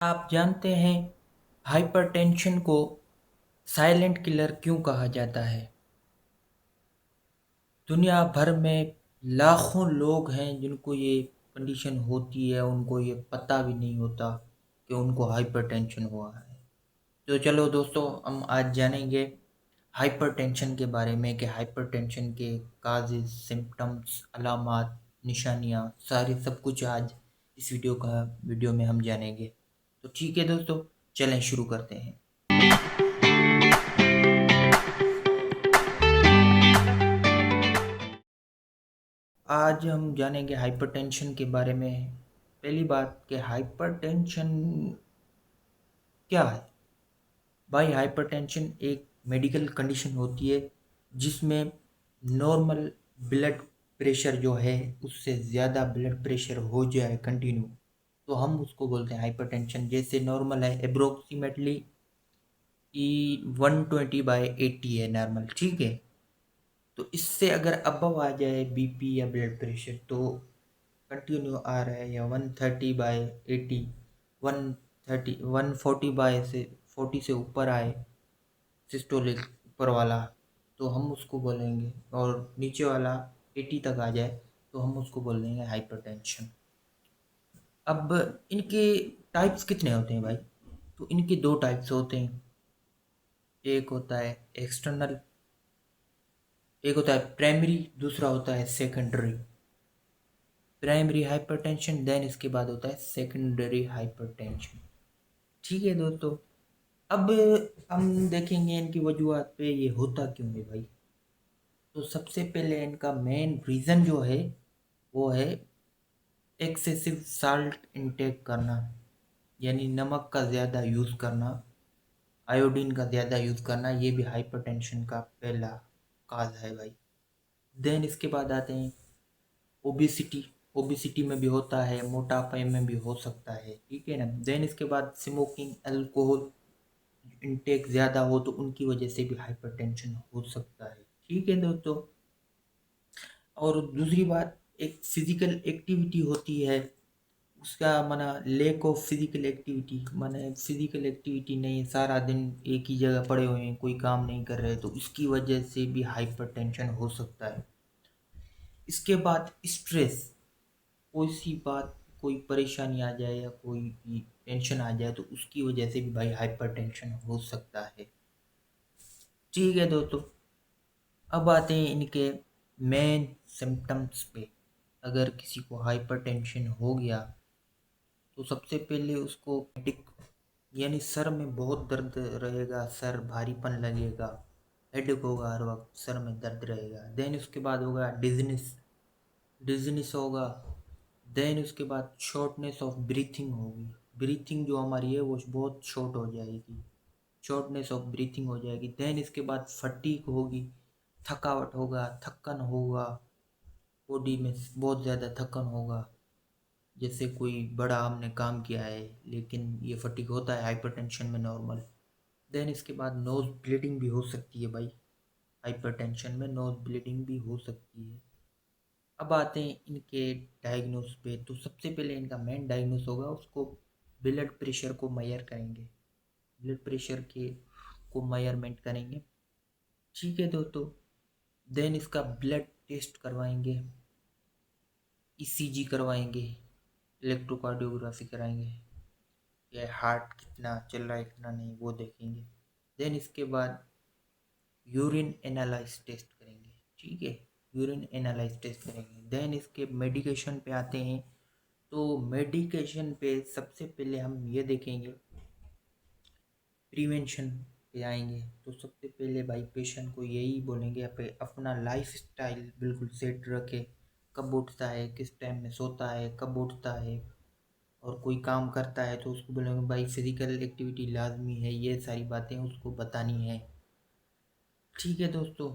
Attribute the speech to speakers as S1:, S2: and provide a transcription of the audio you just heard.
S1: आप जानते हैं हाइपरटेंशन को साइलेंट किलर क्यों कहा जाता है? दुनिया भर में लाखों लोग हैं जिनको ये कंडीशन होती है, उनको ये पता भी नहीं होता कि उनको हाइपरटेंशन हुआ है। तो चलो दोस्तों, हम आज जानेंगे हाइपरटेंशन के बारे में कि हाइपरटेंशन के काजेज, सिम्टम्स, अलामात, निशानियाँ, सारे सब कुछ आज इस वीडियो में हम जानेंगे। तो ठीक है दोस्तों, चलें शुरू करते हैं। आज हम जानेंगे हाइपरटेंशन के बारे में। पहली बात कि हाइपरटेंशन क्या है? भाई, हाइपरटेंशन एक मेडिकल कंडीशन होती है जिसमें नॉर्मल ब्लड प्रेशर जो है उससे ज़्यादा ब्लड प्रेशर हो जाए कंटिन्यू, तो हम उसको बोलते हैं हाइपरटेंशन। जैसे नॉर्मल है अप्रोक्सीमेटली ई 120/80 है नॉर्मल, ठीक है। तो इससे अगर अबव आ जाए बीपी या ब्लड प्रेशर तो कंटिन्यू आ रहा है, या 130/80, 140 से 40 से ऊपर आए सिस्टोलिक ऊपर वाला, तो हम उसको बोलेंगे, और नीचे वाला 80 तक आ जाए तो हम उसको बोल देंगे हाइपरटेंशन। अब इनके टाइप्स कितने होते हैं भाई? तो इनके दो टाइप्स होते हैं। एक होता है एक्सटर्नल, एक होता है प्राइमरी, दूसरा होता है सेकेंडरी। प्राइमरी हाइपरटेंशन, देन इसके बाद होता है सेकेंडरी हाइपरटेंशन। ठीक है दोस्तों, अब हम देखेंगे इनकी वजूहत पे ये होता क्यों है भाई। तो सबसे पहले इनका मेन रीज़न जो है वो है एक्सेसिव साल्ट इनटेक करना, यानी नमक का ज़्यादा यूज़ करना, आयोडीन का ज़्यादा यूज़ करना, ये भी हाइपरटेंशन का पहला काज है भाई। देन इसके बाद आते हैं ओबिसिटी। ओबिसिटी में भी होता है, मोटापे में भी हो सकता है, ठीक है ना। देन इसके बाद स्मोकिंग, अल्कोहल इनटेक ज़्यादा हो तो उनकी वजह से भी हाइपरटेंशन हो सकता है, ठीक है दोस्तों। और दूसरी बात, एक फिजिकल एक्टिविटी होती है, उसका माना लैक ऑफ फिजिकल एक्टिविटी, माने फिजिकल एक्टिविटी नहीं, सारा दिन एक ही जगह पड़े हुए हैं, कोई काम नहीं कर रहे, तो उसकी वजह से भी हाइपरटेंशन हो सकता है। इसके बाद स्ट्रेस, कोई सी बात, कोई परेशानी आ जाए या कोई भी टेंशन आ जाए तो उसकी वजह से भी भाई हाइपरटेंशन हो सकता है, ठीक है दोस्तों। अब आते हैं इनके मेन सिम्टम्स पे। अगर किसी को हाइपरटेंशन हो गया तो सबसे पहले उसको हेडेक, यानी सर में बहुत दर्द रहेगा, सर भारीपन लगेगा, हेडेक होगा, हर वक्त सर में दर्द रहेगा। देन उसके बाद होगा डिजनेस, डिजनेस होगा। देन उसके बाद शॉर्टनेस ऑफ ब्रीथिंग होगी, ब्रीथिंग जो हमारी है वो बहुत शॉर्ट हो जाएगी, शॉर्टनेस ऑफ ब्रीथिंग हो जाएगी। देन इसके बाद फटीग होगी, थकावट होगा, थक्कन होगा, बॉडी में बहुत ज़्यादा थक्कन होगा, जैसे कोई बड़ा हमने काम किया है, लेकिन ये फटीग होता है हाइपरटेंशन में नॉर्मल। देन इसके बाद नोज ब्लीडिंग भी हो सकती है भाई, हाइपरटेंशन में नोज ब्लीडिंग भी हो सकती है। अब आते हैं इनके डायग्नोस पे। तो सबसे पहले इनका मेन डायग्नोस होगा, उसको ब्लड प्रेशर को मेजर करेंगे, ब्लड प्रेशर के को मेजरमेंट करेंगे, ठीक है दोस्तों। देन इसका ब्लड टेस्ट करवाएंगे, ईसीजी करवाएंगे, इलेक्ट्रोकार्डियोग्राफी कराएंगे, या हार्ट कितना चल रहा है कितना नहीं वो देखेंगे। देन इसके बाद यूरिन एनालाइज टेस्ट करेंगे, ठीक है, यूरिन एनालाइज टेस्ट करेंगे। देन इसके मेडिकेशन पे आते हैं। तो मेडिकेशन पे सबसे पहले हम ये देखेंगे, प्रिवेंशन पे आएंगे। तो सबसे पहले भाई पेशेंट को यही बोलेंगे अपना लाइफ स्टाइल बिल्कुल सेट रखे, कब उठता है, किस टाइम में सोता है, कब उठता है, और कोई काम करता है तो उसको बोलेंगे भाई फिजिकल एक्टिविटी लाजमी है, ये सारी बातें उसको बतानी है, ठीक है दोस्तों।